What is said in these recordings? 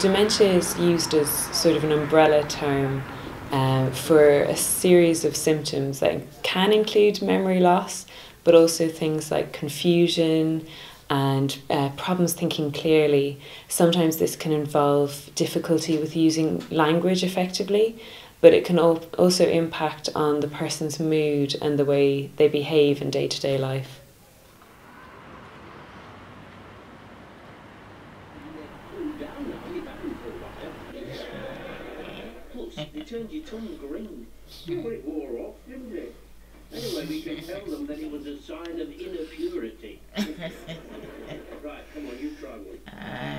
Dementia is used as sort of an umbrella term for a series of symptoms that can include memory loss, but also things like confusion and problems thinking clearly. Sometimes this can involve difficulty with using language effectively, but it can also impact on the person's mood and the way they behave in day-to-day life. It turned your tongue green. Well, it wore off, didn't it? Anyway, we can tell them that it was a sign of inner purity. Right, come on, you try one.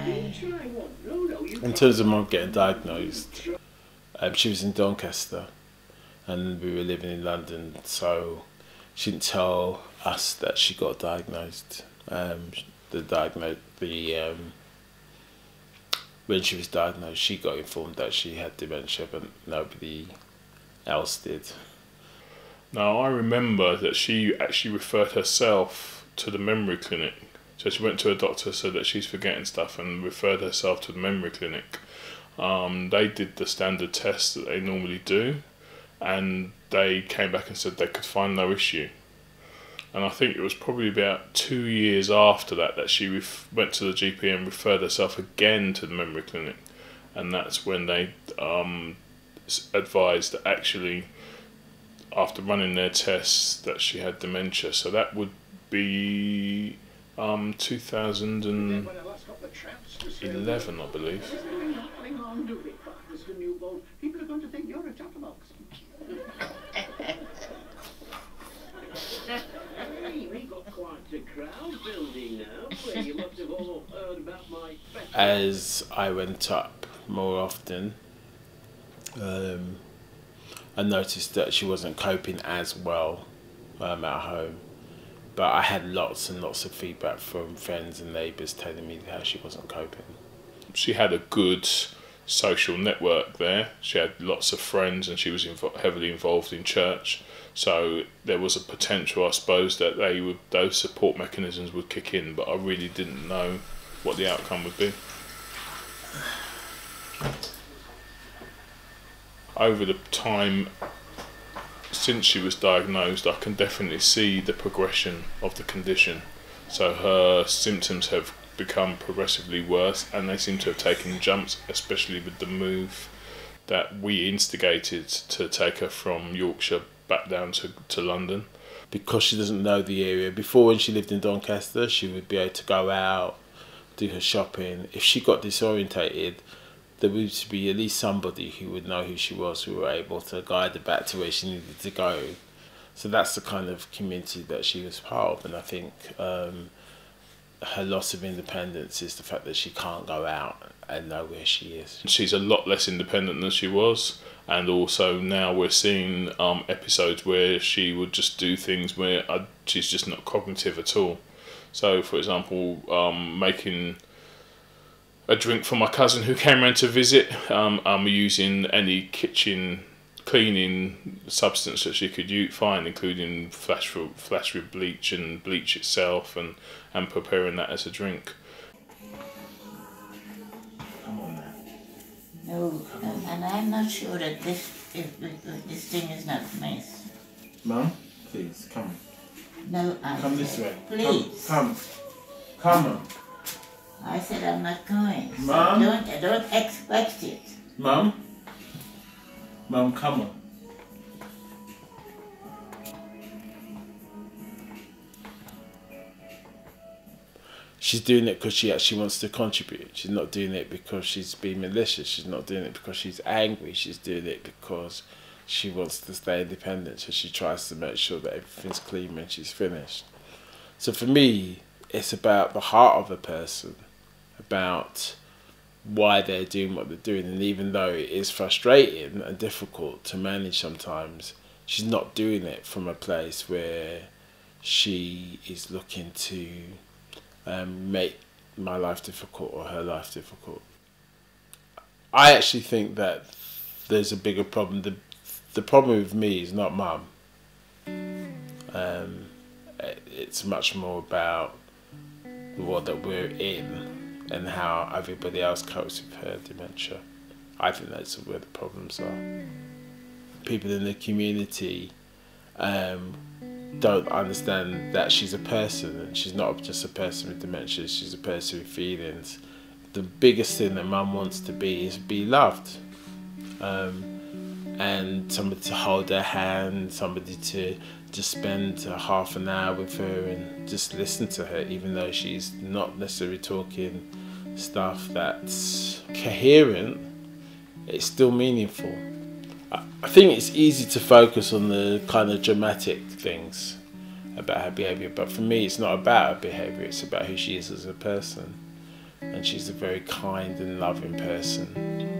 You try one. No, you in terms of Mum getting diagnosed, she was in Doncaster and we were living in London, so she didn't tell us that she got diagnosed. When she was diagnosed, she got informed that she had dementia, but nobody else did. Now, I remember that she actually referred herself to the memory clinic. So she went to a doctor, said that she's forgetting stuff, and referred herself to the memory clinic. They did the standard tests that they normally do, and they came back and said they could find no issue. And I think it was probably about 2 years after that she went to the GP and referred herself again to the memory clinic, and that's when they advised that actually, after running their tests, that she had dementia. So that would be 2011, I believe. People are going to think you're a chatterbox. Hey, we got quite a crowd building now. Well, you must have all heard about my special. As I went up more often, I noticed that she wasn't coping as well at home. But I had lots and lots of feedback from friends and neighbours telling me how she wasn't coping. She had a good social network there. She had lots of friends and she was heavily involved in church. So there was a potential, I suppose, that those support mechanisms would kick in, but I really didn't know what the outcome would be. Over the time since she was diagnosed, I can definitely see the progression of the condition. So her symptoms have become progressively worse, and they seem to have taken jumps, especially with the move that we instigated to take her from Yorkshire back down to London. Because she doesn't know the area. Before, when she lived in Doncaster, she would be able to go out, do her shopping. If she got disorientated, there would be at least somebody who would know who she was, who were able to guide her back to where she needed to go. So that's the kind of community that she was part of, and I think her loss of independence is the fact that she can't go out and know where she is. She's a lot less independent than she was, and also now we're seeing episodes where she would just do things where she's just not cognitive at all. So, for example, making a drink for my cousin who came round to visit, using any kitchen cleaning substance that she could find, including flash with bleach and bleach itself, and preparing that as a drink. No, and I'm not sure that this thing is not nice. Mum, please, come. No, Come this way. Please. Come on. I said I'm not going. So Mum? I don't expect it. Mum, come on. She's doing it because she actually wants to contribute. She's not doing it because she's being malicious. She's not doing it because she's angry. She's doing it because she wants to stay independent. So she tries to make sure that everything's clean when she's finished. So for me, it's about the heart of a person, about why they're doing what they're doing. And even though it is frustrating and difficult to manage sometimes, she's not doing it from a place where she is looking to make my life difficult or her life difficult. I actually think that there's a bigger problem. The problem with me is not Mum. It's much more about the world that we're in and how everybody else copes with her dementia. I think that's where the problems are. People in the community don't understand that she's a person, and she's not just a person with dementia, she's a person with feelings. The biggest thing that mum wants to be is be loved, and somebody to hold her hand, somebody to just spend half an hour with her and just listen to her, even though she's not necessarily talking stuff that's coherent. It's still meaningful. I think it's easy to focus on the kind of dramatic things about her behaviour, but for me it's not about her behaviour, it's about who she is as a person. And she's a very kind and loving person.